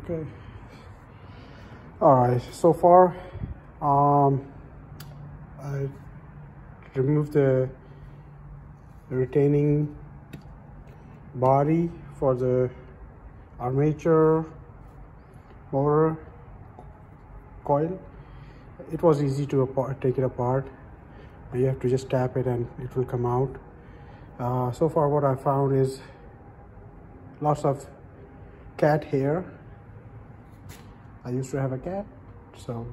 Okay. All right, so far I removed the retaining body for the armature motor coil. It was easy to take it apart. You have to just tap it and it will come out. So far what I found is lots of cat hair. I used to have a cat, so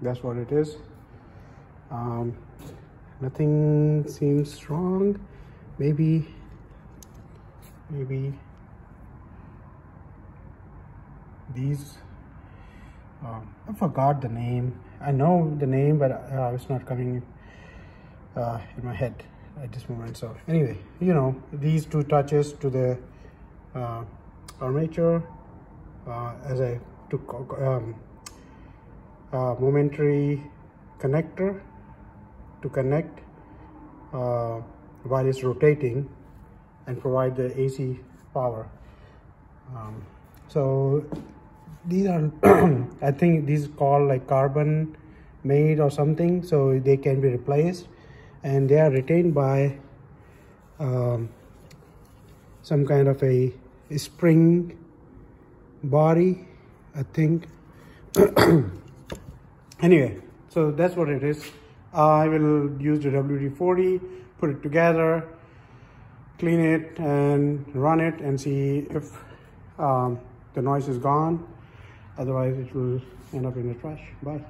that's what it is. Nothing seems wrong. Maybe these, I forgot the name. I know the name, but it's not coming in my head at this moment. So anyway, you know, these two touches to the armature, as I took momentary connector to connect while it's rotating and provide the AC power. So these are I think these are called like carbon made or something, so they can be replaced, and they are retained by some kind of a spring body, I think. Anyway, so that's what it is. I will use the WD-40, put it together, clean it and run it and see if the noise is gone. Otherwise it will end up in the trash. Bye.